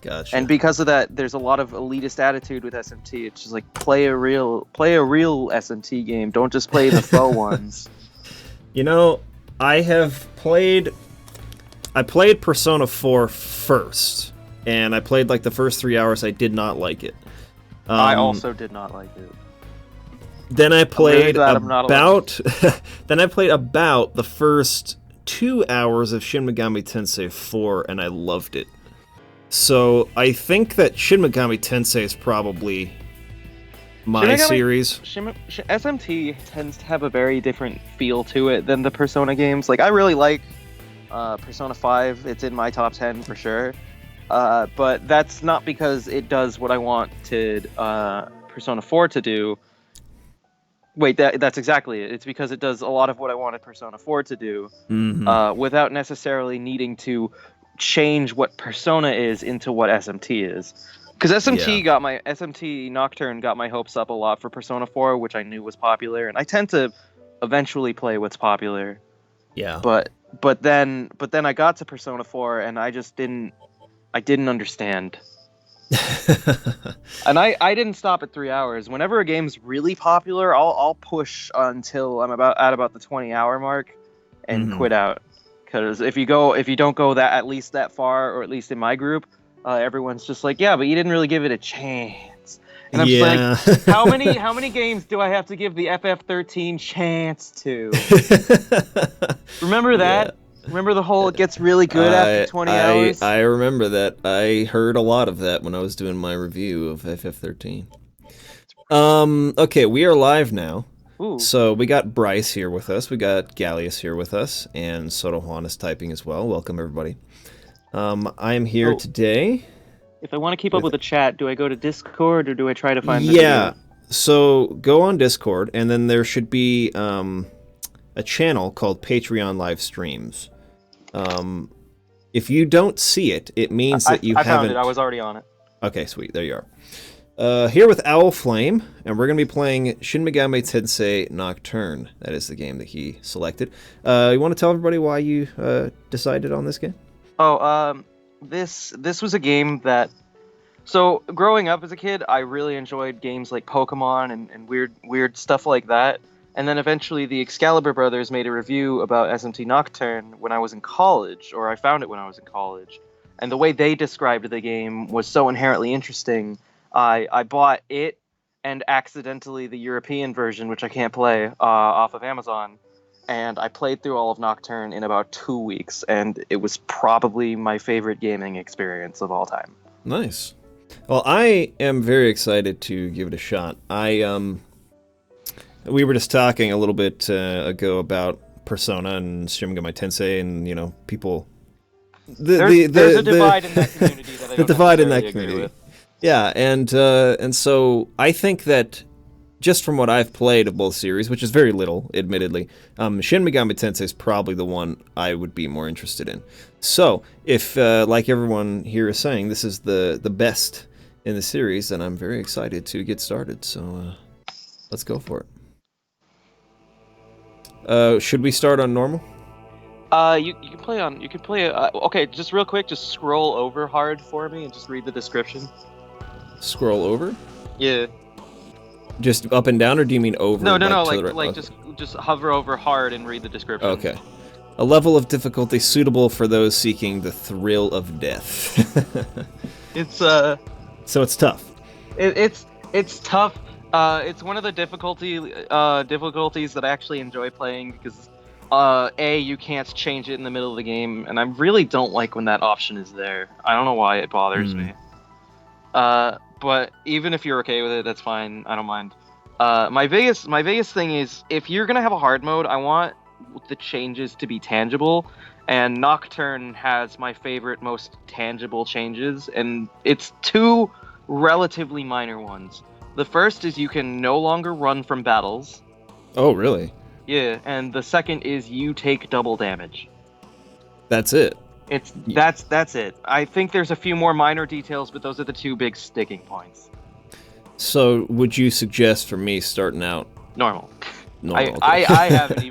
Gotcha. And because of that, there's a lot of elitist attitude with SMT. It's just like play a real SMT game. Don't just play the faux ones. You know, I played Persona 4 first, and I played like the first 3 hours. I did not like it. I also did not like it. Then I played about then I played about the first 2 hours of Shin Megami Tensei 4, and I loved it. So I think that Shin Megami Tensei is probably my series. SMT tends to have a very different feel to it than the Persona games. Like, I really like Persona 5. It's in my top 10 for sure. But that's not because it does what I wanted Persona 4 to do. Wait, that's exactly it. It's because it does a lot of what I wanted Persona 4 to do, without necessarily needing to change what Persona is into what SMT is. Because SMT Nocturne got my hopes up a lot for Persona 4, which I knew was popular, and I tend to eventually play what's popular. Yeah. But then I got to Persona 4 and I didn't understand. And I didn't stop at 3 hours. Whenever a game's really popular, I'll push until I'm at about the 20-hour mark and quit out. Because if you don't go at least that far, or at least in my group, everyone's just like, yeah, but you didn't really give it a chance. And I'm just like, how many games do I have to give the FF13 chance to? Remember that? Yeah. Remember the whole it gets really good after 20 hours? I remember that. I heard a lot of that when I was doing my review of FF13. Okay, we are live now. Ooh. So we got Bryce here with us, we got Gallius here with us, and Soto Juan is typing as well. Welcome, everybody. I am here today. If I want to keep up with the chat, do I go to Discord or do I try to find the video? So go on Discord, and then there should be a channel called Patreon Live Streams. If you don't see it, it means that you haven't... I found it. I was already on it. Okay, sweet. There you are. Here with Owl Flame, and we're going to be playing Shin Megami Tensei Nocturne. That is the game that he selected. You want to tell everybody why you decided on this game? This was a game that... So, growing up as a kid, I really enjoyed games like Pokemon and weird stuff like that. And then eventually the Excalibur brothers made a review about SMT Nocturne when I was in college, or I found it when I was in college. And the way they described the game was so inherently interesting. I bought it and accidentally the European version, which I can't play, off of Amazon. And I played through all of Nocturne in about 2 weeks, and it was probably my favorite gaming experience of all time. Nice. Well, I am very excited to give it a shot. We were just talking a little bit ago about Persona and Shin Megami Tensei, and people. There's a divide in that community that I don't necessarily agree with. Yeah, and so I think that just from what I've played of both series, which is very little, admittedly, Shin Megami Tensei is probably the one I would be more interested in. So, if, like everyone here is saying, this is the best in the series, then I'm very excited to get started. So, let's go for it. Should we start on normal? You can play on. You can play. Okay, just real quick, just scroll over hard for me and just read the description. Scroll over? Yeah. Just up and down, or do you mean over? No, just hover over hard and read the description. Okay. A level of difficulty suitable for those seeking the thrill of death. So it's tough. It's tough. It's one of the difficulties that I actually enjoy playing because you can't change it in the middle of the game, and I really don't like when that option is there. I don't know why it bothers me. But even if you're okay with it, that's fine. I don't mind. My biggest thing is, if you're gonna have a hard mode, I want the changes to be tangible, and Nocturne has my favorite, most tangible changes, and it's two relatively minor ones. The first is you can no longer run from battles. Oh, really? Yeah, and the second is you take double damage. That's it. That's it. I think there's a few more minor details, but those are the two big sticking points. So, would you suggest for me starting out normal? Okay. I haven't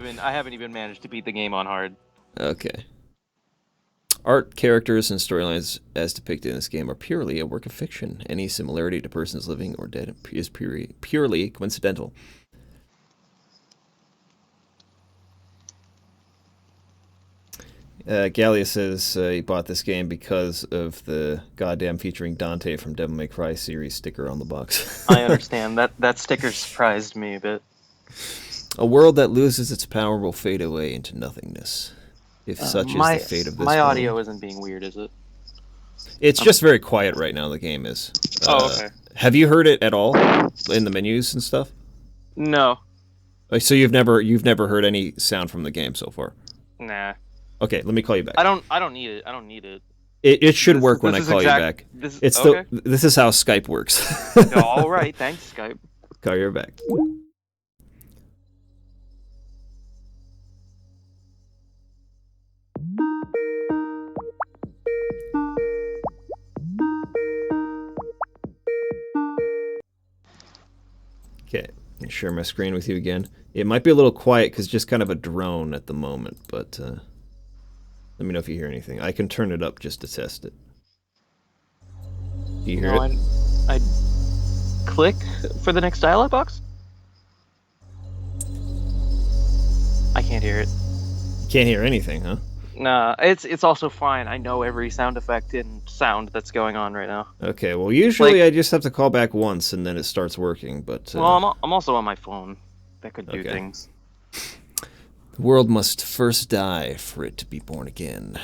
even managed to beat the game on hard. Okay. Art, characters, and storylines as depicted in this game are purely a work of fiction. Any similarity to persons living or dead is purely coincidental. Gallia says he bought this game because of the goddamn featuring Dante from Devil May Cry series sticker on the box. I understand. That sticker surprised me a bit. A world that loses its power will fade away into nothingness. If such is the fate of this my world. audio isn't being weird, is it? It's just very quiet right now, the game is. Okay. Have you heard it at all in the menus and stuff? No. So you've never heard any sound from the game so far? Nah. Okay, let me call you back. I don't need it. I don't need it. It should work when I call you back. This is how Skype works. All right, thanks, Skype. Call you back. Okay, I'll share my screen with you again. It might be a little quiet because just kind of a drone at the moment, but let me know if you hear anything. I can turn it up just to test it. Do you hear it? I click for the next dialog box? I can't hear it. Can't hear anything, huh? Nah, it's also fine. I know every sound effect and sound that's going on right now. Okay, well, usually I just have to call back once and then it starts working, but... Well, I'm also on my phone. That could do things. The world must first die for it to be born again.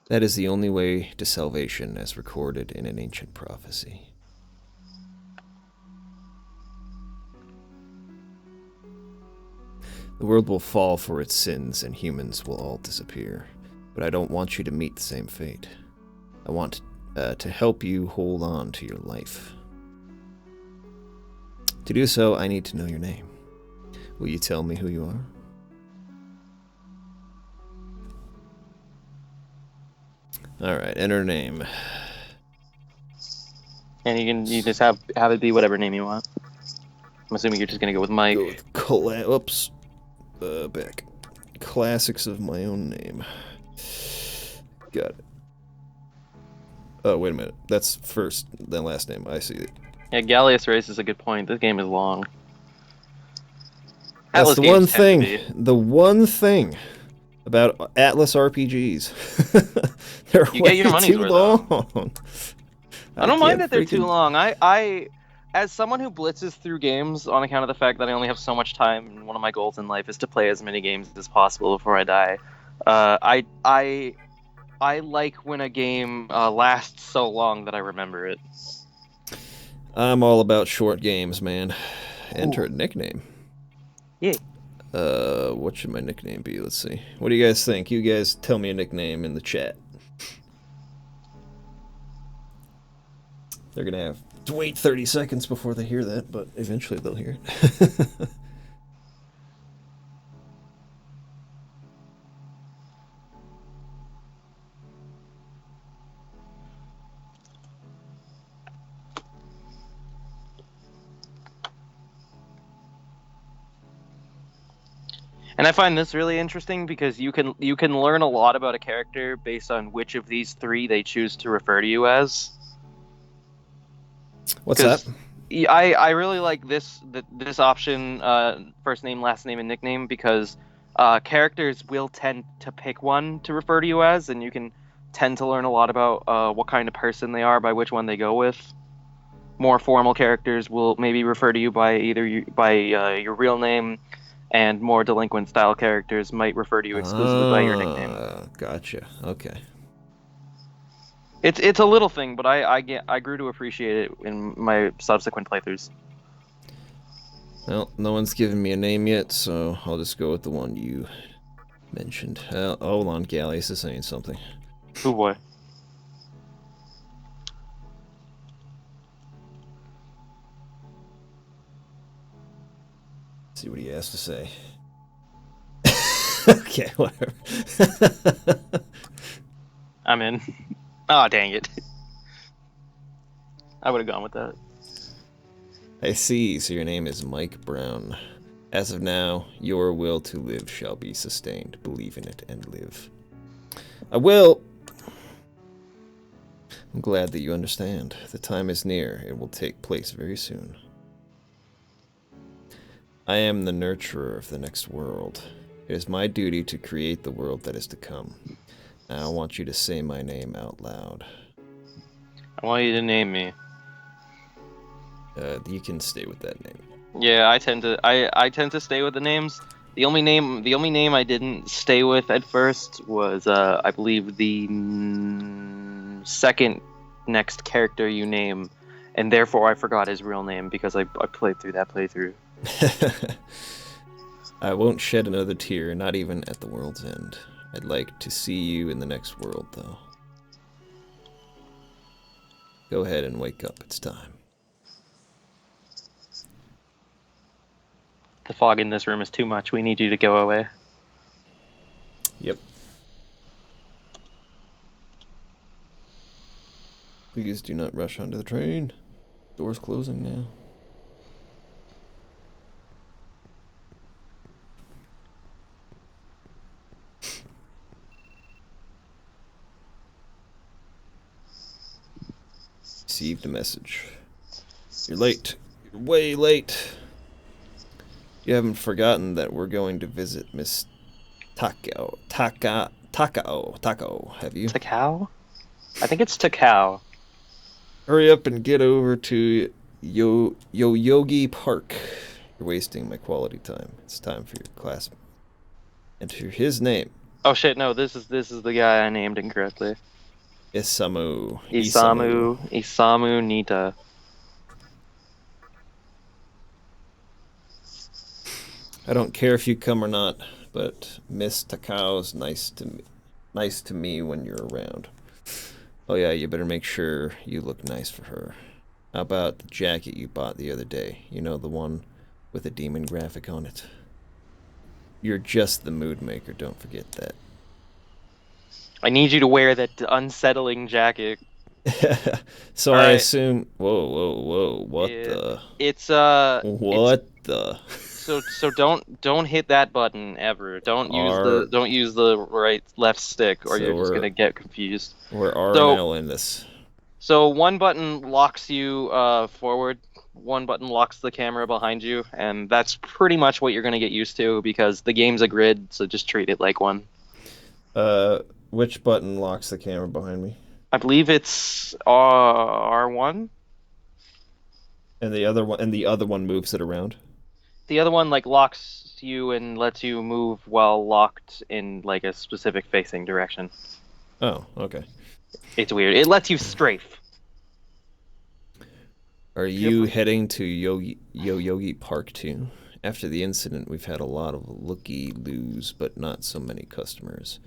That is the only way to salvation as recorded in an ancient prophecy. The world will fall for its sins and humans will all disappear. But I don't want you to meet the same fate. I want to help you hold on to your life. To do so, I need to know your name. Will you tell me who you are? Alright, enter name. And you just have it be whatever name you want. I'm assuming you're just gonna go with Mike. Go with back. Classics of my own name. Got it. Oh, wait a minute. That's first, then last name. I see it. Yeah, Gallius raises a good point. This game is long. That's Atlas the one thing. The one thing about Atlas RPGs. They're way too long. I don't mind that they're too long. I as someone who blitzes through games on account of the fact that I only have so much time, and one of my goals in life is to play as many games as possible before I die. I like when a game lasts so long that I remember it. I'm all about short games, man. Enter a nickname. Yeah. What should my nickname be? Let's see. What do you guys think? You guys tell me a nickname in the chat. They're gonna have to wait 30 seconds before they hear that, but eventually they'll hear it. And I find this really interesting because you can learn a lot about a character based on which of these three they choose to refer to you as. What's that? I really like this option, first name, last name, and nickname, because characters will tend to pick one to refer to you as, and you can tend to learn a lot about what kind of person they are by which one they go with. More formal characters will maybe refer to you by your real name, and more delinquent style characters might refer to you exclusively by your nickname. Gotcha. Okay. It's a little thing, but I grew to appreciate it in my subsequent playthroughs. Well, no one's given me a name yet, so I'll just go with the one you mentioned. Hold on, Gallius is saying something. Oh boy. See what he has to say. Okay, whatever. I'm in. Oh, dang it. I would have gone with that. I see, so your name is Mike Brown. As of now, your will to live shall be sustained. Believe in it and live. I will! I'm glad that you understand. The time is near. It will take place very soon. I am the nurturer of the next world. It is my duty to create the world that is to come. Now I want you to say my name out loud. I want you to name me. You can stay with that name. Yeah, I tend to stay with the names. The only name I didn't stay with at first was I believe the second next character you name, and therefore I forgot his real name because I played through that playthrough. I won't shed another tear, not even at the world's end. I'd like to see you in the next world, though. Go ahead and wake up. It's time. The fog in this room is too much. We need you to go away. Yep. Please do not rush onto the train. Door's closing now. Received a message. You're late. You're way late. You haven't forgotten that we're going to visit Miss Takao, have you? Takao? I think it's Takao. Hurry up and get over to Yoyogi Park. You're wasting my quality time. It's time for your classmate. Enter his name. Oh shit, no, this is the guy I named incorrectly. Isamu Nita. I don't care if you come or not, but Miss Takao's nice to me when you're around. Oh yeah, you better make sure you look nice for her. How about the jacket you bought the other day? You know, the one with a demon graphic on it. You're just the mood maker, don't forget that. I need you to wear that unsettling jacket. So I assume... Whoa, what the... So don't hit that button ever. Don't use the left stick, or you're just gonna get confused. We're now in this. So one button locks you forward. One button locks the camera behind you, and that's pretty much what you're gonna get used to because the game's a grid. So just treat it like one. Which button locks the camera behind me? I believe it's R1. And the other one moves it around. The other one locks you and lets you move while locked in a specific facing direction. Oh, okay. It's weird. It lets you strafe. Are you heading to Yoyogi Park too? After the incident, we've had a lot of looky-loos, but not so many customers.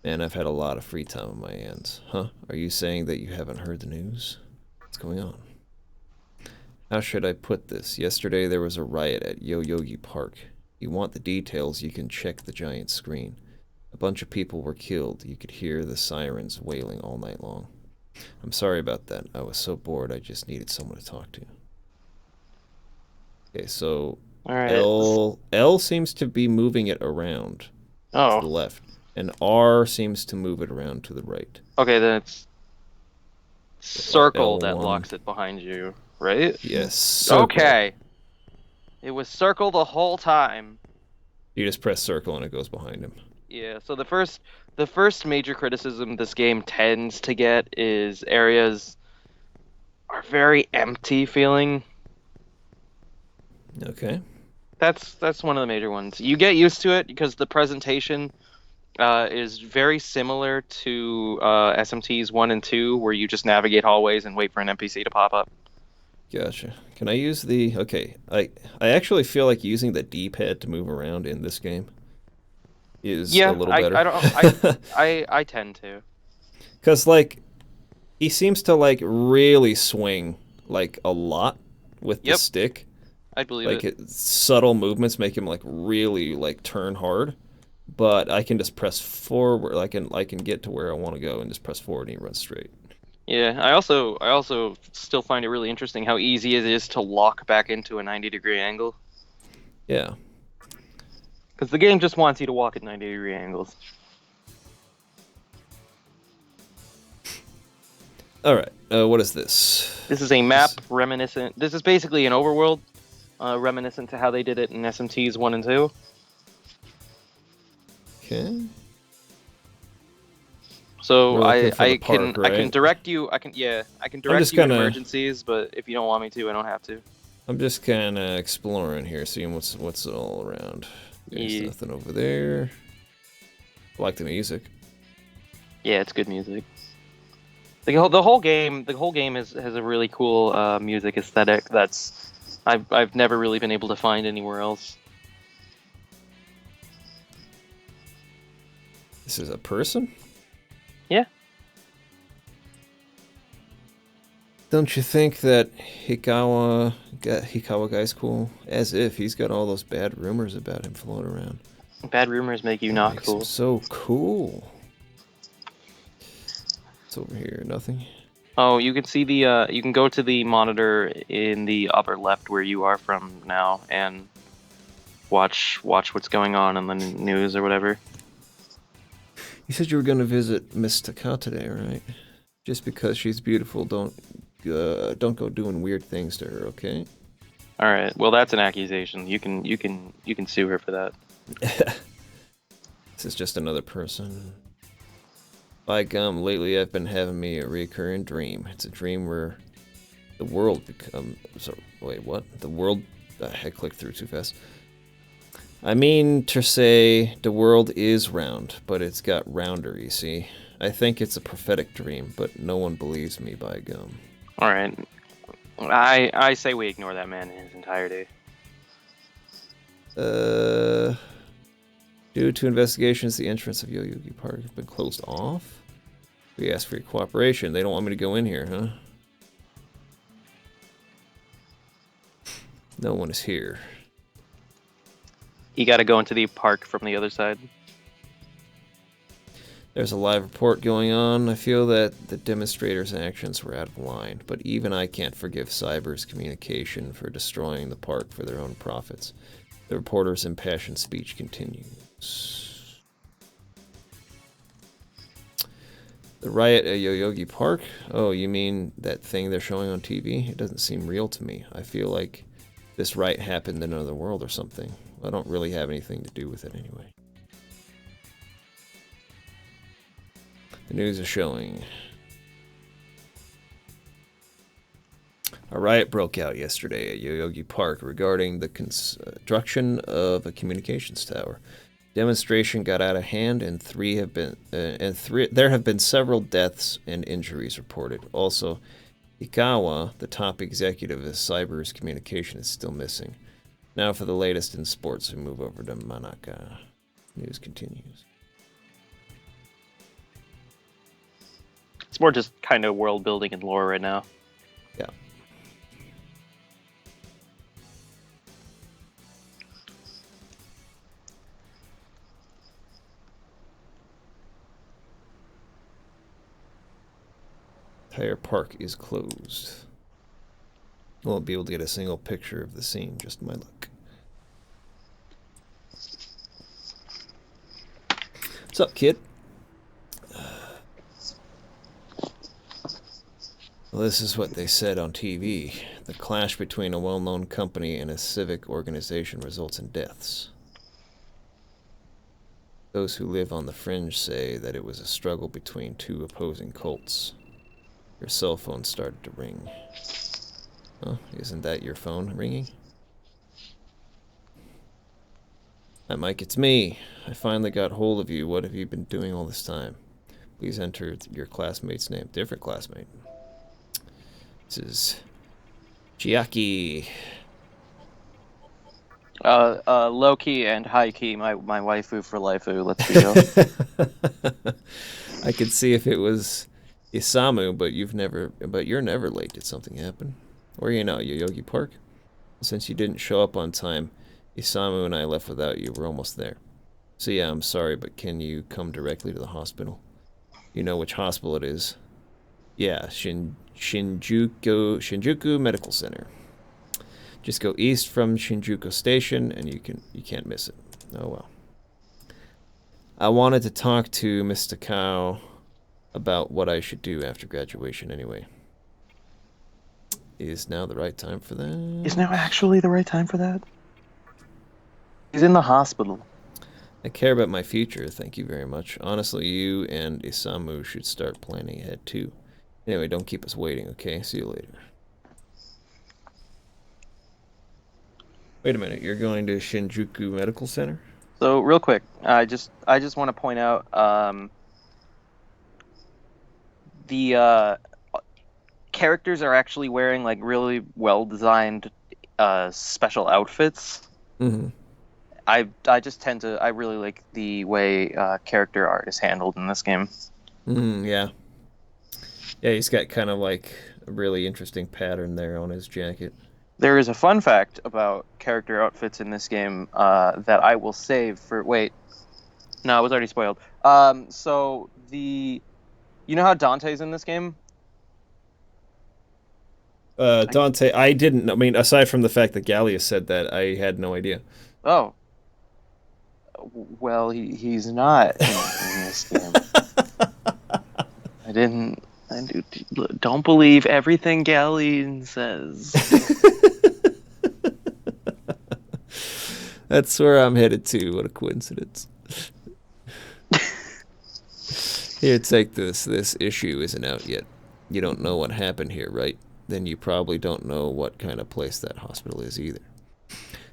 Man, I've had a lot of free time on my hands. Huh? Are you saying that you haven't heard the news? What's going on? How should I put this? Yesterday there was a riot at Yoyogi Park. You want the details, you can check the giant screen. A bunch of people were killed. You could hear the sirens wailing all night long. I'm sorry about that. I was so bored I just needed someone to talk to. Okay, so all right. L seems to be moving it around to the left. And R seems to move it around to the right. Okay, then it's circle that locks it behind you, right? Yes. Circle. Okay. It was circle the whole time. You just press circle and it goes behind him. Yeah, so the first major criticism this game tends to get is areas are very empty feeling. Okay. That's one of the major ones. You get used to it because the presentation is very similar to SMTs 1 and 2, where you just navigate hallways and wait for an NPC to pop up. Gotcha. Can I use the... Okay, I actually feel like using the D-pad to move around in this game is a little better. I tend to. Because, he seems to, really swing, a lot with the stick. I believe it. Subtle movements make him, really, turn hard. But I can just press forward. I can get to where I want to go and just press forward and he runs straight. Yeah, I also still find it really interesting how easy it is to lock back into a 90-degree angle. Yeah. Because the game just wants you to walk at 90-degree angles. All right. What is this? This is a map reminiscent. This is basically an overworld, reminiscent to how they did it in SMTs 1 and 2. Okay. So I park, right? I can direct you. I can direct you in emergencies, but if you don't want me to, I don't have to. I'm just kind of exploring here, seeing what's all around. There's nothing over there. I like the music. Yeah, it's good music. The whole game has a really cool music aesthetic that's I've never really been able to find anywhere else. This is a person? Yeah. Don't you think that Hikawa guy's cool? As if he's got all those bad rumors about him floating around. Bad rumors make you not cool. Him so cool. It's over here, nothing. Oh, you can see the you can go to the monitor in the upper left where you are from now and watch what's going on in the news or whatever. You said you were going to visit Miss Taka today, right? Just because she's beautiful, don't go doing weird things to her, okay? All right. Well, that's an accusation. You can sue her for that. This is just another person. By gum, lately I've been having me a recurring dream. It's a dream where the world wait, what? The world... I clicked through too fast. I mean to say the world is round, but it's got rounder, you see. I think it's a prophetic dream, but no one believes me, by gum. Alright. I say we ignore that man in his entirety. Due to investigations, the entrance of Yoyogi Park has been closed off. We asked for your cooperation. They don't want me to go in here, huh? No one is here. You gotta go into the park from the other side. There's a live report going on. I feel that the demonstrators' actions were out of line, but even I can't forgive Cyber's communication for destroying the park for their own profits. The reporter's impassioned speech continues. The riot at Yoyogi Park? Oh, you mean that thing they're showing on TV? It doesn't seem real to me. I feel like this riot happened in another world or something. I don't really have anything to do with it anyway. The news is showing. A riot broke out yesterday at Yoyogi Park regarding the construction of a communications tower. Demonstration got out of hand, and there have been several deaths and injuries reported. Also, Ikawa, the top executive of Cyber's communication, is still missing. Now for the latest in sports, we move over to Manaka. News continues. It's more just kind of world building and lore right now. Yeah. Entire park is closed. I won't be able to get a single picture of the scene, just my luck. What's up, kid? Well, this is what they said on TV. The clash between a well-known company and a civic organization results in deaths. Those who live on the fringe say that it was a struggle between two opposing cults. Your cell phone started to ring. Oh, isn't that your phone ringing? Hi, Mike, it's me. I finally got hold of you. What have you been doing all this time? Please enter your classmate's name. Different classmate. This is Chiaki. Low key and high key, my waifu for lifeu. Let's be real. I could see if it was Isamu, but you're never late. Did something happen? Where are you now, Yoyogi Park? Since you didn't show up on time, Isamu and I left without you. We're almost there. So yeah, I'm sorry, but can you come directly to the hospital? You know which hospital it is. Yeah, Shinjuku Medical Center. Just go east from Shinjuku Station, and you can't miss it. Oh well. I wanted to talk to Mr. Cow about what I should do after graduation anyway. Is now the right time for that? Is now actually the right time for that? He's in the hospital. I care about my future, thank you very much. Honestly, you and Isamu should start planning ahead too. Anyway, don't keep us waiting, okay? See you later. Wait a minute, you're going to Shinjuku Medical Center? So real quick, I just want to point out the characters are actually wearing like really well designed special outfits. Mm-hmm. I just tend to I really like the way character art is handled in this game. Yeah. Yeah, he's got kind of like a really interesting pattern there on his jacket. There is a fun fact about character outfits in this game that I will save for. Wait, no, it was already spoiled. So you know how Dante's in this game? Dante, I didn't. I mean, aside from the fact that Gallius said that, I had no idea. Oh, well, he's not in this game. I didn't. Don't believe everything Galleon says. That's where I'm headed to. What a coincidence. Here, take this. This issue isn't out yet. You don't know what happened here, right? Then you probably don't know what kind of place that hospital is either.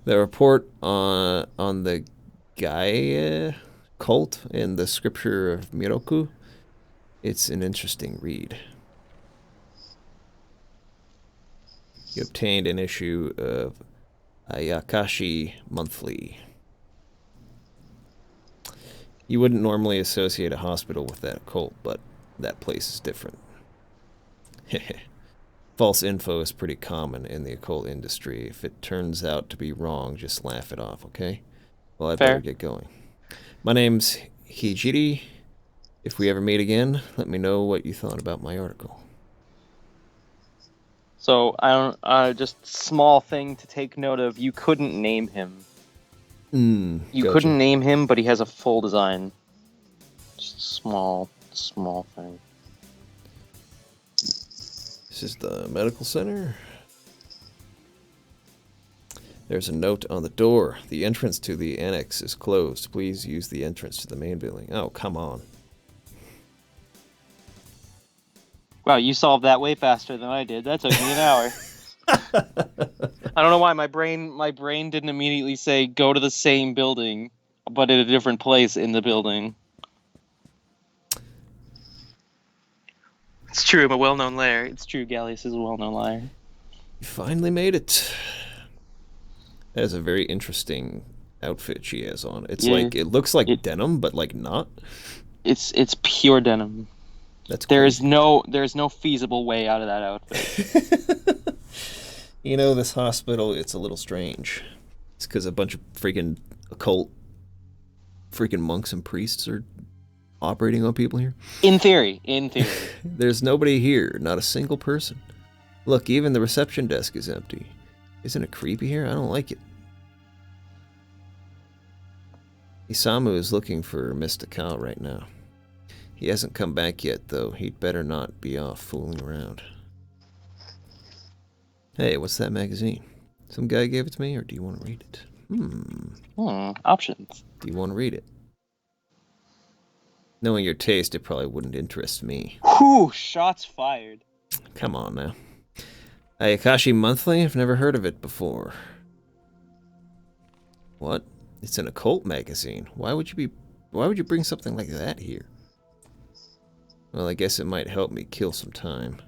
The report on the Gaia cult in the scripture of Miroku, it's an interesting read. You obtained an issue of Ayakashi Monthly. You wouldn't normally associate a hospital with that cult, but that place is different. False info is pretty common in the occult industry. If it turns out to be wrong, just laugh it off, okay? Well, I'd better get going. My name's Hijiri. If we ever meet again, let me know what you thought about my article. So I don't. Just small thing to take note of. You couldn't name him. You couldn't name him, but he has a full design. Just small thing. This is the medical center. There's a note on the door. The entrance to the annex is closed. Please use the entrance to the main building. Oh, come on. Wow, you solved that way faster than I did. That took me an hour. I don't know why my brain didn't immediately say go to the same building, but at a different place in the building. It's true, I'm a well-known liar. It's true, Gallius is a well-known liar. You finally made it. That is a very interesting outfit she has on. It's like it looks like denim, but like not. It's pure denim. That's there's no feasible way out of that outfit. You know, this hospital, it's a little strange. It's because a bunch of freaking occult freaking monks and priests are operating on people here. In theory. There's nobody here, not a single person. Look, even the reception desk is empty. Isn't it creepy here? I don't like it. Isamu is looking for Mr. Cow right now. He hasn't come back yet, though. He'd better not be off fooling around. Hey, what's that magazine? Some guy gave it to me, or do you want to read it? Options. Do you want to read it? Knowing your taste, it probably wouldn't interest me. Whew, shots fired. Come on now. Ayakashi Monthly? I've never heard of it before. What? It's an occult magazine. Why would you bring something like that here? Well, I guess it might help me kill some time.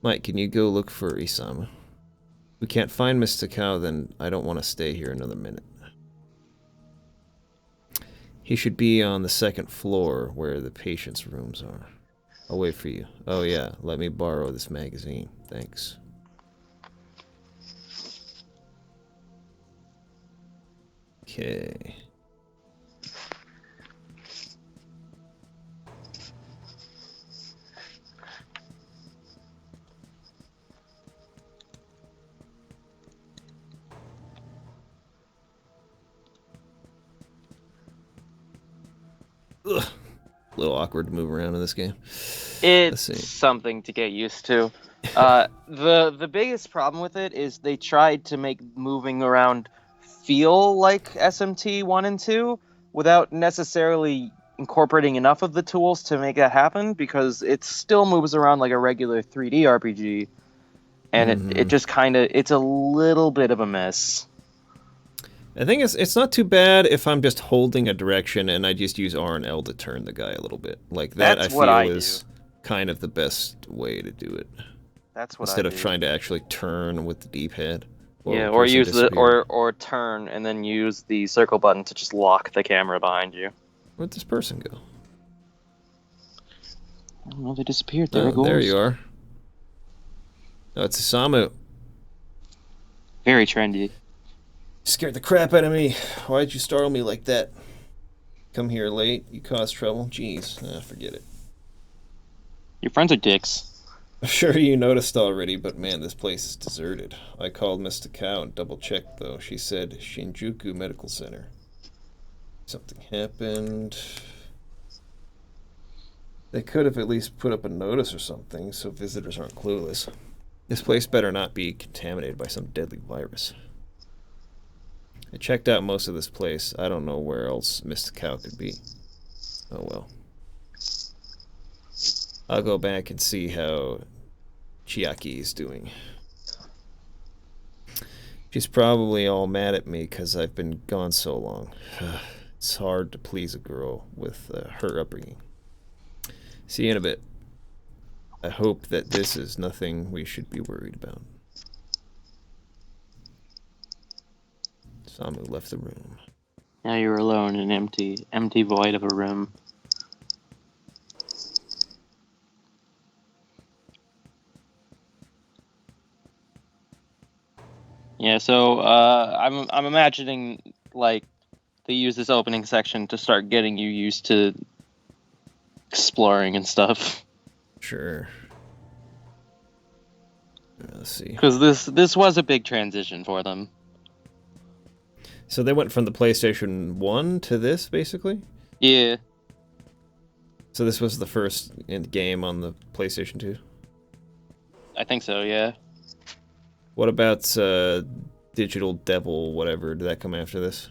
Mike, can you go look for Isamu? If we can't find Mr. Cow, then I don't want to stay here another minute. He should be on the second floor where the patients' rooms are. I'll wait for you. Oh yeah, let me borrow this magazine. Thanks. Okay. ugh, a little awkward to move around in this game. It's something to get used to. The biggest problem with it is they tried to make moving around feel like SMT 1 and 2 without necessarily incorporating enough of the tools to make that happen, because it still moves around like a regular 3D RPG, and it just kind of, it's a little bit of a mess. I think it's not too bad if I'm just holding a direction and I just use R and L to turn the guy a little bit. Like that, That's I what feel I is do. kind of the best way to do it. That's what Instead I of do. trying to actually turn with the D-pad. Yeah, or use or turn and then use the circle button to just lock the camera behind you. Where'd this person go? I don't know, they disappeared. There it goes. There you are. Oh, it's Isamu. Very trendy. Scared the crap out of me. Why'd you startle me like that? Come here late, you caused trouble. Jeez, forget it. Your friends are dicks. I'm sure you noticed already, but man, this place is deserted. I called Miss Takao and double-checked, though. She said Shinjuku Medical Center. Something happened. They could have at least put up a notice or something, so visitors aren't clueless. This place better not be contaminated by some deadly virus. I checked out most of this place. I don't know where else Miss Takao could be. Oh well. I'll go back and see how Chiaki is doing. She's probably all mad at me because I've been gone so long. It's hard to please a girl with her upbringing. See you in a bit. I hope that this is nothing we should be worried about. Samu left the room. Now you're alone in empty void of a room. Yeah, so I'm imagining like they use this opening section to start getting you used to exploring and stuff. Sure. Let's see. Because this was a big transition for them. So they went from the PlayStation 1 to this, basically? Yeah. So this was the first game on the PlayStation 2? I think so, yeah. What about Digital Devil, whatever? Did that come after this?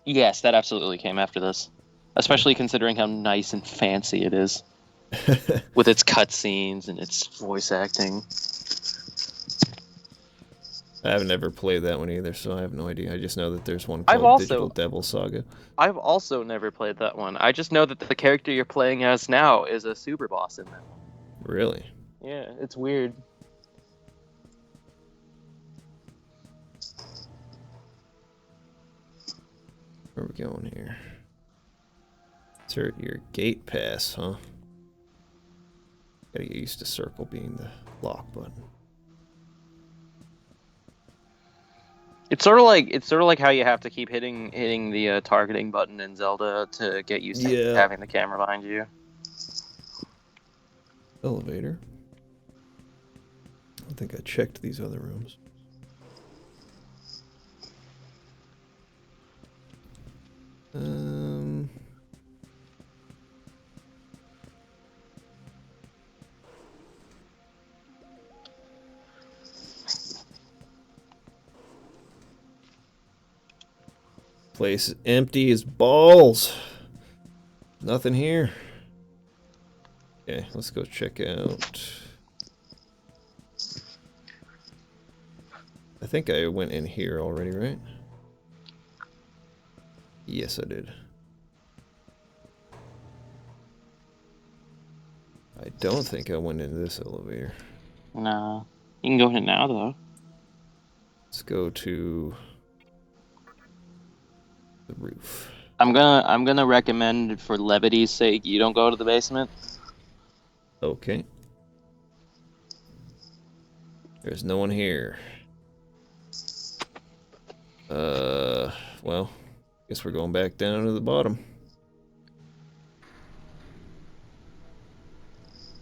Yes, that absolutely came after this. Especially considering how nice and fancy it is. With its cutscenes and its voice acting. I've never played that one either, so I have no idea. I just know that there's one called Digital Devil Saga. I've also never played that one. I just know that the character you're playing as now is a super boss in that one. Really? Yeah, it's weird. Where are we going here? Insert your gate pass, huh? Gotta get used to circle being the lock button. It's sort of like how you have to keep hitting the targeting button in Zelda to get used to having the camera behind you. Elevator. I think I checked these other rooms. Place is empty as balls. Nothing here. Okay, let's go check out. I think I went in here already, right? Yes, I did. I don't think I went into this elevator. No. You can go in it now, though. Let's go to the roof. I'm gonna recommend, for levity's sake, you don't go to the basement. Okay. There's no one here. Well, guess we're going back down to the bottom.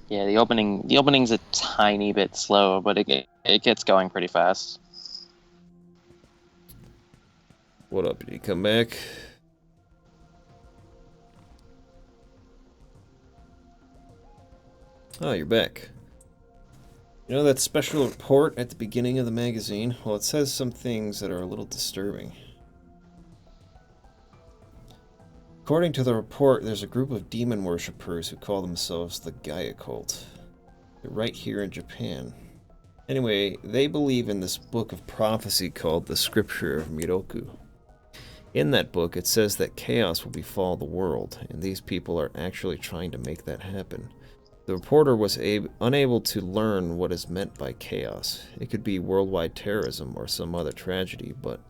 Yeah, the opening's a tiny bit slow, but it gets going pretty fast. What up? Did he come back? Oh, you're back. You know that special report at the beginning of the magazine? Well, it says some things that are a little disturbing. According to the report, there's a group of demon worshippers who call themselves the Gaia Cult. They're right here in Japan. Anyway, they believe in this book of prophecy called the Scripture of Miroku. In that book, it says that chaos will befall the world, and these people are actually trying to make that happen. The reporter was unable to learn what is meant by chaos. It could be worldwide terrorism or some other tragedy, but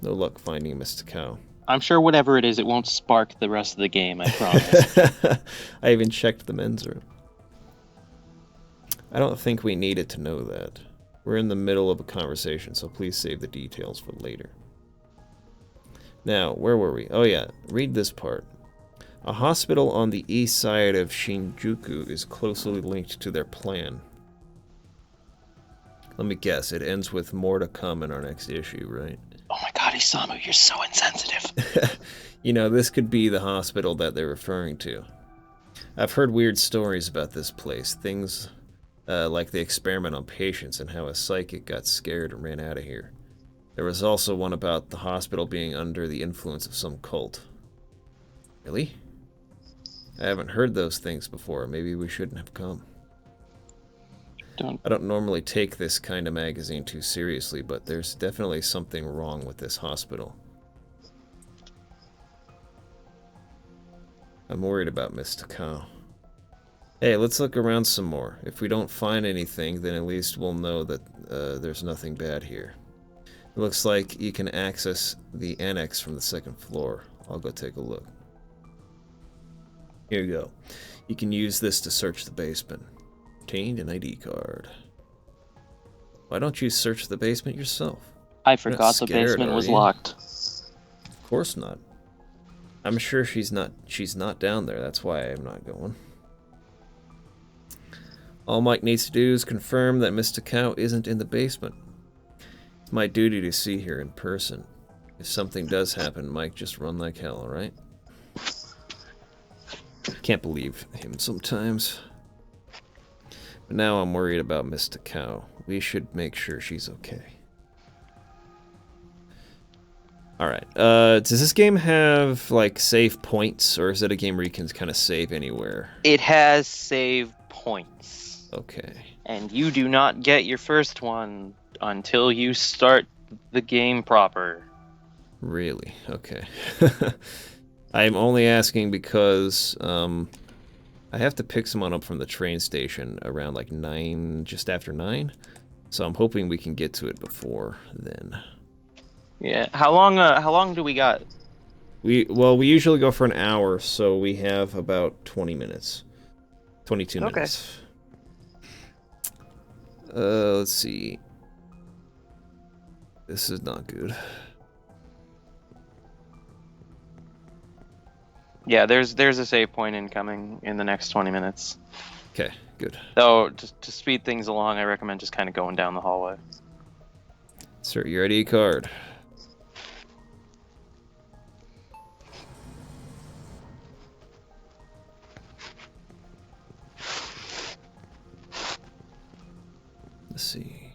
no luck finding Mr. Cow. I'm sure whatever it is, it won't spark the rest of the game, I promise. I even checked the men's room. I don't think we needed to know that. We're in the middle of a conversation, so please save the details for later. Now, where were we? Oh yeah, read this part. A hospital on the east side of Shinjuku is closely linked to their plan. Let me guess, it ends with more to come in our next issue, right? Oh my god, Isamu, you're so insensitive. You know, this could be the hospital that they're referring to. I've heard weird stories about this place, things like the experiment on patients and how a psychic got scared and ran out of here. There was also one about the hospital being under the influence of some cult. Really? I haven't heard those things before. Maybe we shouldn't have come. I don't normally take this kind of magazine too seriously, but there's definitely something wrong with this hospital. I'm worried about Mr. Cow. Hey, let's look around some more. If we don't find anything, then at least we'll know that there's nothing bad here. It looks like you can access the annex from the second floor. I'll go take a look. Here you go. You can use this to search the basement. Obtained an ID card. Why don't you search the basement yourself? I forgot the basement was locked. Of course not. I'm sure she's not down there. That's why I'm not going. All Mike needs to do is confirm that Mr. Cow isn't in the basement. It's my duty to see her in person. If something does happen, Mike, just run like hell, alright? Can't believe him sometimes. But now I'm worried about Mr. Cow. We should make sure she's okay. Alright, does this game have, like, save points, or is it a game where you can kind of save anywhere? It has save points. Okay. And you do not get your first one until you start the game proper. Really? Okay. I'm only asking because, I have to pick someone up from the train station around, like, 9, just after 9. So I'm hoping we can get to it before then. Yeah. How long do we got? We usually go for an hour, so we have about 20 minutes. 22 minutes. Let's see. This is not good. Yeah, there's a save point incoming in the next 20 minutes. Okay, good. Though, to speed things along, I recommend just kind of going down the hallway. Insert your ID card. Let's see.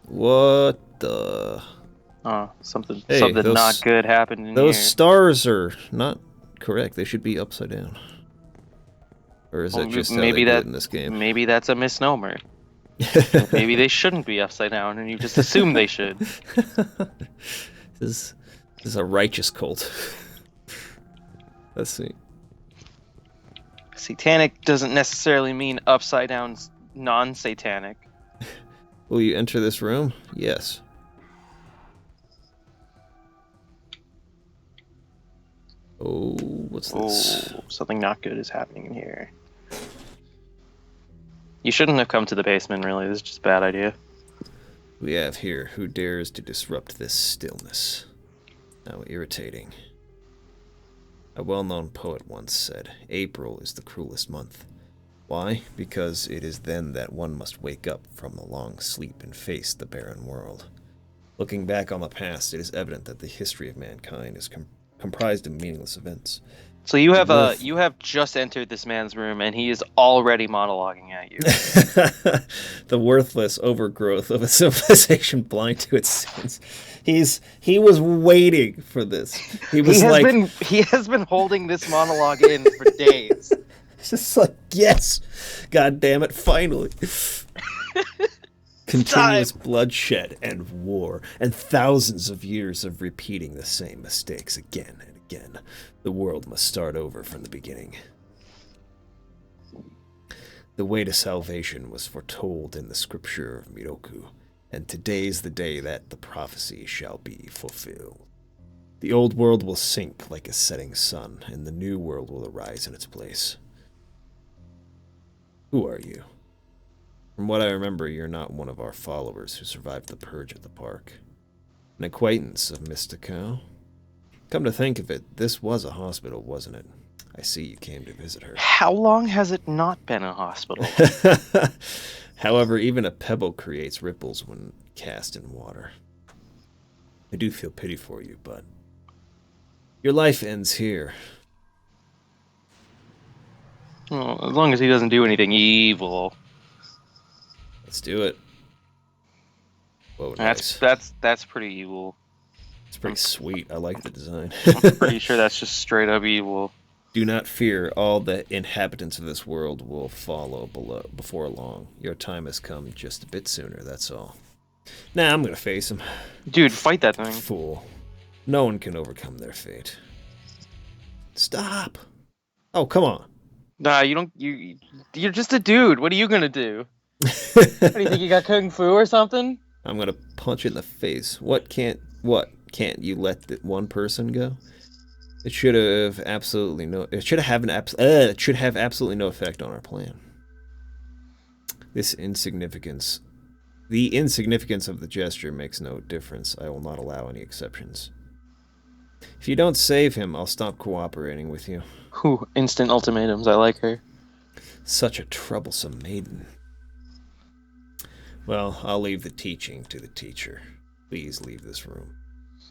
What the? Oh, something Hey, not good happened in those here. stars are not correct. They should be upside down. Or is that just how they do it in this game? Maybe that's a misnomer. Maybe they shouldn't be upside down, and you just assume they should. This is a righteous cult. Let's see. Satanic doesn't necessarily mean upside down non-satanic. Will you enter this room? Yes. Oh, what's this? Oh, something not good is happening in here. You shouldn't have come to the basement, really. This is just a bad idea. We have here, who dares to disrupt this stillness? How irritating. A well-known poet once said, April is the cruelest month. Why? Because it is then that one must wake up from the long sleep and face the barren world. Looking back on the past, it is evident that the history of mankind is comprised of meaningless events. So you have just entered this man's room, and he is already monologuing at you. The worthless overgrowth of a civilization blind to its sins. He was waiting for this. He has been holding this monologue in for days. It's just like, yes, god damn it, finally. Continuous bloodshed and war, and thousands of years of repeating the same mistakes again and again. The world must start over from the beginning. The way to salvation was foretold in the scripture of Miroku, and today's the day that the prophecy shall be fulfilled. The old world will sink like a setting sun, and the new world will arise in its place. Who are you? From what I remember, you're not one of our followers who survived the purge at the park. An acquaintance of Mystico? Come to think of it, this was a hospital, wasn't it? I see you came to visit her. How long has it not been a hospital? However, even a pebble creates ripples when cast in water. I do feel pity for you, but your life ends here. Well, as long as he doesn't do anything evil. Let's do it. Whoa, that's nice. That's pretty evil. It's pretty sweet. I like the design. I'm pretty sure that's just straight up evil. Do not fear. All the inhabitants of this world will follow before long. Your time has come just a bit sooner, that's all. Nah, I'm gonna face him. Dude, fight that thing. Fool. No one can overcome their fate. Stop. Oh, come on. Nah, you're just a dude. What are you gonna do? What do you think, you got kung fu or something? I'm gonna punch it in the face. What can't you let one person go? It should have absolutely no effect on our plan. The insignificance of the gesture makes no difference. I will not allow any exceptions. If you don't save him, I'll stop cooperating with you. Ooh, instant ultimatums. I like her. Such a troublesome maiden. Well, I'll leave the teaching to the teacher. Please leave this room.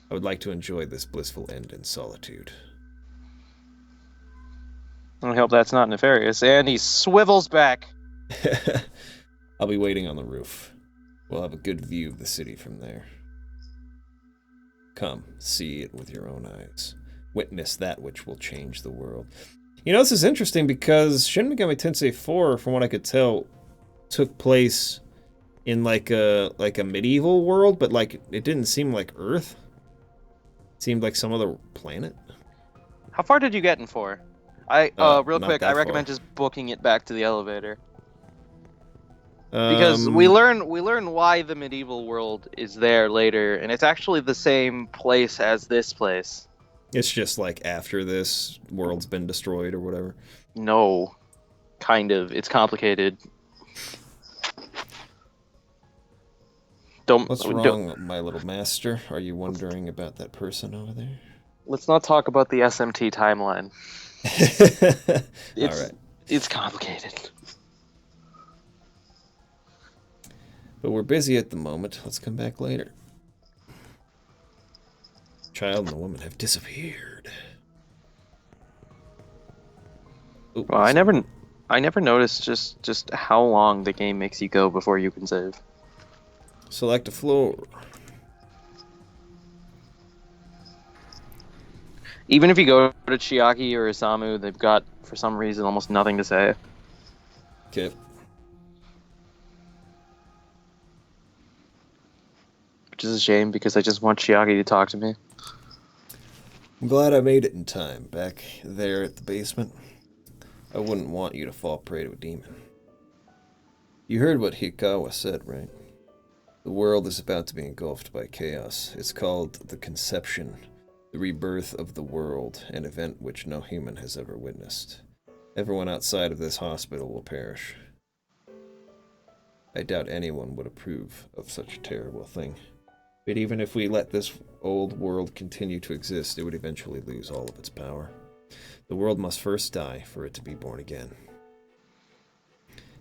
I would like to enjoy this blissful end in solitude. I hope that's not nefarious. And he swivels back. I'll be waiting on the roof. We'll have a good view of the city from there. Come, see it with your own eyes. Witness that which will change the world. You know, this is interesting because Shin Megami Tensei 4, from what I could tell, took place in like a medieval world, but like it didn't seem like Earth. It seemed like some other planet. How far did you get in 4? Real quick, I recommend far. just booking it back to the elevator. Because we learn why the medieval world is there later, and it's actually the same place as this place. It's just like after this world's been destroyed or whatever. No, kind of. It's complicated. What's wrong, my little master? Are you wondering about that person over there? Let's not talk about the SMT timeline. All right. It's complicated. But we're busy at the moment. Let's come back later. The child and the woman have disappeared. Ooh, well, I never noticed just how long the game makes you go before you can save. Select a floor. Even if you go to Chiaki or Isamu, they've got, for some reason, almost nothing to say. Okay. Which is a shame, because I just want Chiaki to talk to me. I'm glad I made it in time, back there at the basement. I wouldn't want you to fall prey to a demon. You heard what Hikawa said, right? The world is about to be engulfed by chaos. It's called the Conception, the rebirth of the world, an event which no human has ever witnessed. Everyone outside of this hospital will perish. I doubt anyone would approve of such a terrible thing. But even if we let this old world continue to exist, it would eventually lose all of its power. The world must first die for it to be born again.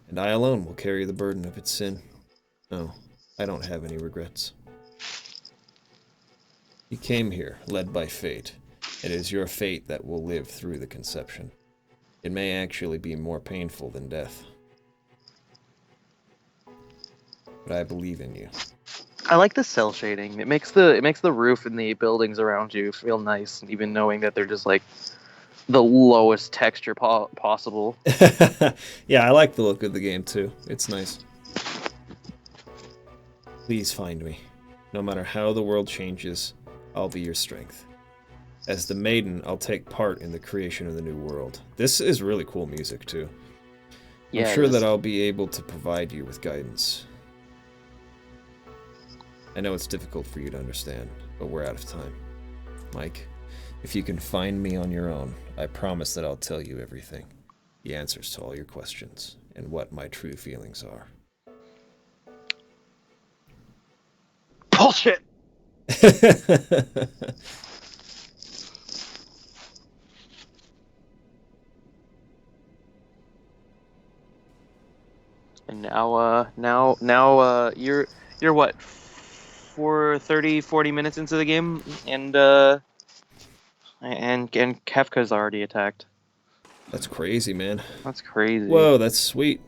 And I alone will carry the burden of its sin. No, I don't have any regrets. You came here, led by fate. It is your fate that will live through the conception. It may actually be more painful than death. But I believe in you. I like the cell shading. It makes the roof and the buildings around you feel nice, even knowing that they're just like the lowest texture possible. Yeah, I like the look of the game too. It's nice. Please find me. No matter how the world changes, I'll be your strength. As the maiden, I'll take part in the creation of the new world. This is really cool music too. Yeah, I'm sure that I'll be able to provide you with guidance. I know it's difficult for you to understand, but we're out of time. Mike, if you can find me on your own, I promise that I'll tell you everything. The answers to all your questions, and what my true feelings are. Bullshit! And now, you're what, 40 minutes into the game, and Kefka's already attacked. That's crazy, man. That's crazy. Whoa, that's sweet.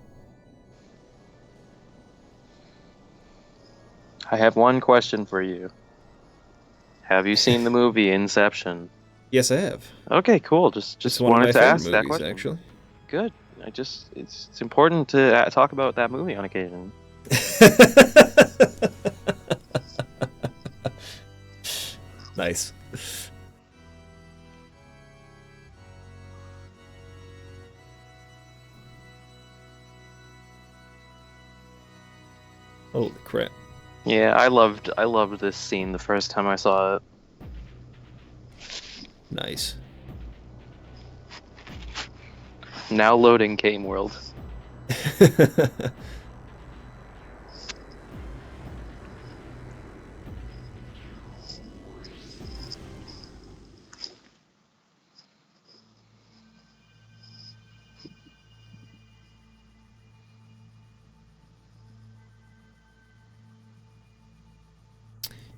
I have one question for you. Have you seen the movie Inception? Yes, I have. Okay, cool. Just It's one wanted of my to favorite ask movies, that question. actually. Good. It's important to talk about that movie on occasion. Nice. Holy crap. Yeah, I loved this scene the first time I saw it. Nice. Now loading Game World.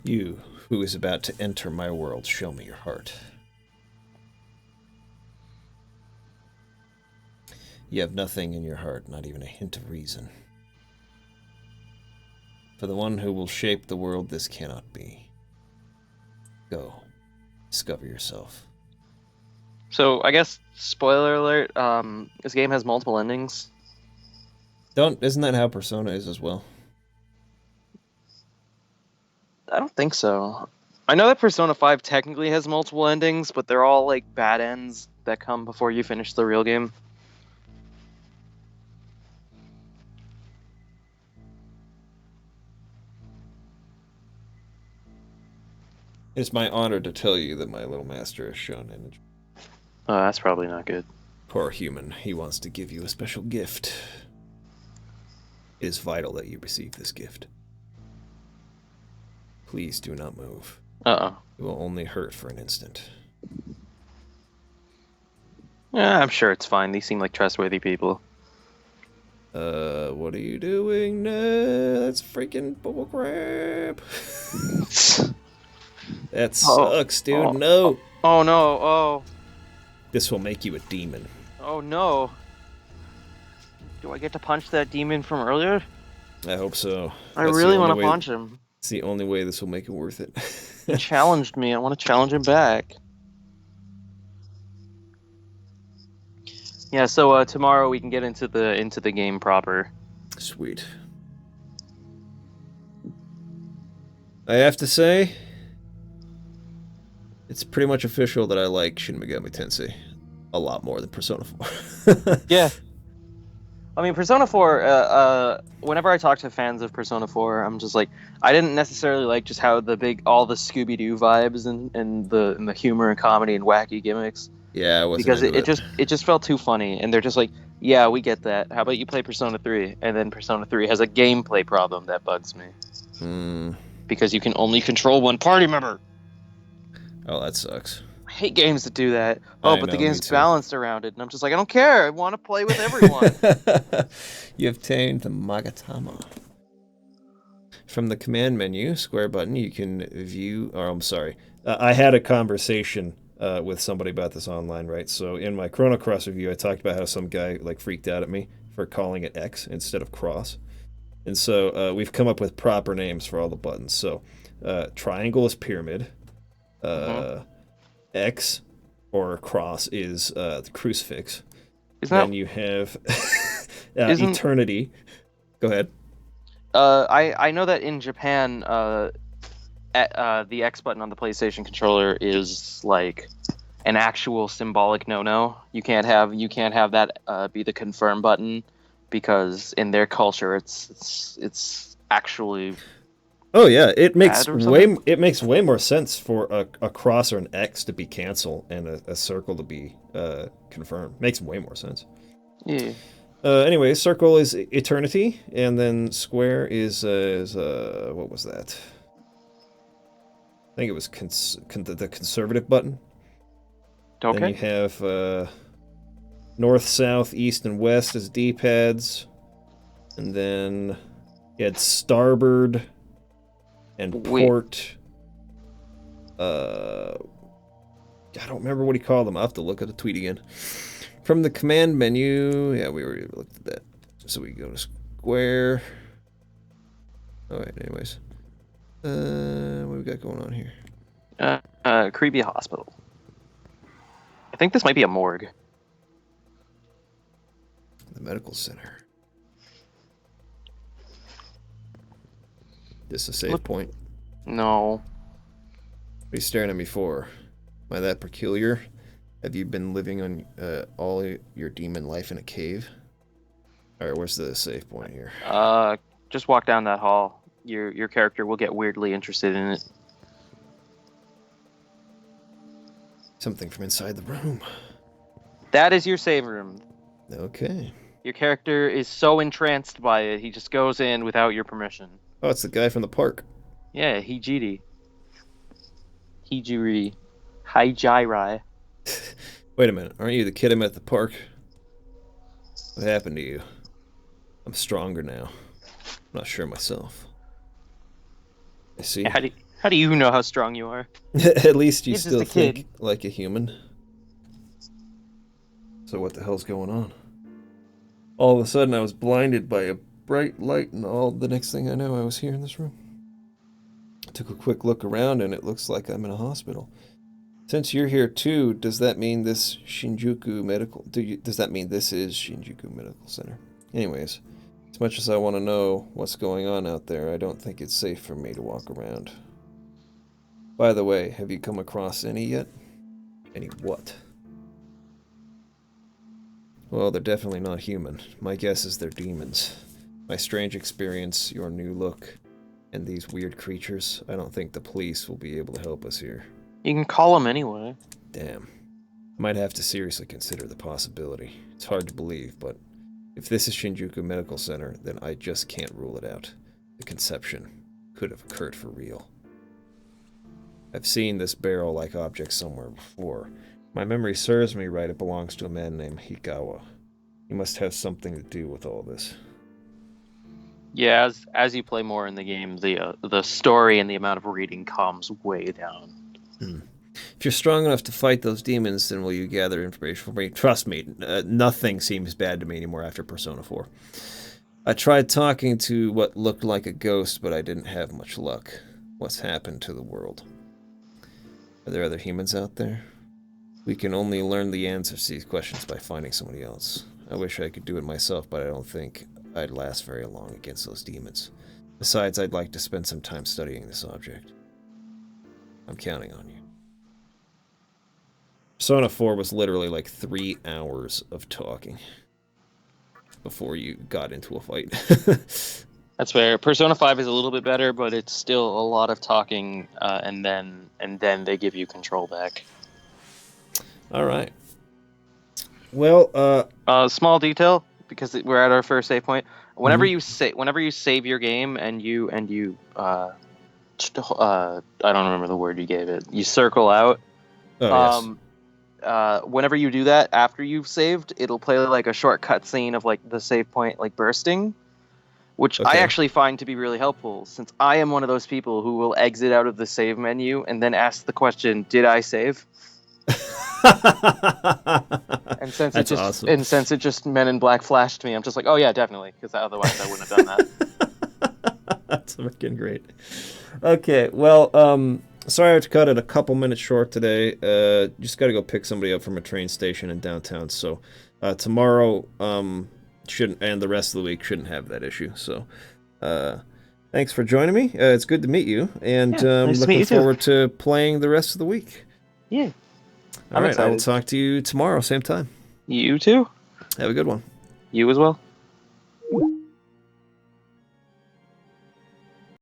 You, who is about to enter my world, show me your heart. You have nothing in your heart, not even a hint of reason. For the one who will shape the world, this cannot be. Go. Discover yourself. So, I guess, spoiler alert, this game has multiple endings. Isn't that how Persona is as well? I don't think so. I know that Persona 5 technically has multiple endings, but they're all, like, bad ends that come before you finish the real game. It's my honor to tell you that my little master has shown in. Oh, that's probably not good. Poor human, he wants to give you a special gift. It is vital that you receive this gift. Please do not move. Uh-oh. It will only hurt for an instant. Yeah, I'm sure it's fine. These seem like trustworthy people. What are you doing? No, that's freaking bullcrap. That sucks, dude. Oh, no. Oh, no. Oh. This will make you a demon. Oh, no. Do I get to punch that demon from earlier? I hope so. I really want to punch him. It's the only way this will make it worth it. He challenged me. I want to challenge him back. Yeah, so tomorrow we can get into the game proper. Sweet. I have to say, it's pretty much official that I like Shin Megami Tensei a lot more than Persona 4. Yeah. I mean, Persona 4, whenever I talk to fans of Persona 4, I'm just like, I didn't necessarily like just how all the Scooby-Doo vibes and the humor and comedy and wacky gimmicks. Yeah, I wasn't because into it just felt too funny, and they're just like, yeah, we get that. How about you play Persona 3? And then Persona 3 has a gameplay problem that bugs me. Because you can only control one party member. Oh, that sucks. I hate games that do that. Oh, but the game's balanced around it, and I'm just like, I don't care. I want to play with everyone. You obtained the Magatama. From the command menu, square button, you can view... Oh, I'm sorry. I had a conversation with somebody about this online, right? So in my Chrono Cross review, I talked about how some guy like freaked out at me for calling it X instead of cross. And so we've come up with proper names for all the buttons. So triangle is pyramid. X or cross is the crucifix. Then you have eternity. Go ahead. I know that in Japan, the X button on the PlayStation controller is like an actual symbolic no-no. You can't have that be the confirm button, because in their culture it's actually. Oh yeah, it makes way more sense for a cross or an X to be cancel and a circle to be confirmed. Makes way more sense. Yeah. Anyway, circle is eternity, and then square is what was that? I think it was the conservative button. Okay. Then you have north, south, east, and west as D-pads, and then you had starboard and port. I don't remember what he called them. I'll have to look at the tweet again. From the command menu, yeah, we already looked at that. So we go to square. Alright, anyways. What we got going on here? Creepy hospital. I think this might be a morgue. The medical center. This a save point? No. What are you staring at me for? Am I that peculiar? Have you been living on all your demon life in a cave? Alright, where's the save point here? Just walk down that hall. Your character will get weirdly interested in it. Something from inside the room. That is your save room. Okay. Your character is so entranced by it, he just goes in without your permission. Oh, it's the guy from the park. Yeah, Hijiri. Hijirai. Wait a minute, aren't you the kid I met at the park? What happened to you? I'm stronger now. I'm not sure myself. I see. How do you know how strong you are? At least you He's still just a kid. think like a human. So what the hell's going on? All of a sudden I was blinded by a bright light, and the next thing I know I was here in this room. I took a quick look around and it looks like I'm in a hospital. Since you're here too, does that mean this is Shinjuku Medical Center? Anyways, as much as I want to know what's going on out there, I don't think it's safe for me to walk around. By the way, have you come across any yet? Any what? Well, they're definitely not human. My guess is they're demons. My strange experience, your new look, and these weird creatures, I don't think the police will be able to help us here. You can call him anyway. Damn. I might have to seriously consider the possibility. It's hard to believe, but if this is Shinjuku Medical Center, then I just can't rule it out. The conception could have occurred for real. I've seen this barrel-like object somewhere before. My memory serves me right, it belongs to a man named Hikawa. He must have something to do with all this. Yeah, as you play more in the game, the story and the amount of reading calms way down. If you're strong enough to fight those demons, then will you gather information from me? Trust me, nothing seems bad to me anymore after Persona 4. I tried talking to what looked like a ghost, but I didn't have much luck. What's happened to the world? Are there other humans out there? We can only learn the answers to these questions by finding somebody else. I wish I could do it myself, but I don't think I'd last very long against those demons. Besides, I'd like to spend some time studying this object. I'm counting on you. Persona 4 was literally like 3 hours of talking before you got into a fight. That's fair. Persona 5 is a little bit better, but it's still a lot of talking, and then they give you control back. All right. Well, small detail, because we're at our first save point. Whenever you save your game and you I don't remember the word you gave it. You circle out. yes. Whenever you do that after you've saved, it'll play like a short cutscene of like the save point like bursting, which I actually find to be really helpful, since I am one of those people who will exit out of the save menu and then ask the question, "Did I save?" And since That's it just awesome. and since it just Men in Black flashed me, I'm just like, oh yeah, definitely, because otherwise I wouldn't have done that. That's fucking great. Okay, well, sorry I had to cut it a couple minutes short today. Just got to go pick somebody up from a train station in downtown. So tomorrow shouldn't, and the rest of the week shouldn't have that issue. So thanks for joining me. It's good to meet you, and nice to meet looking you too. forward to playing the rest of the week. Yeah. All right, I will excited. talk to you tomorrow, same time. You too. Have a good one. You as well.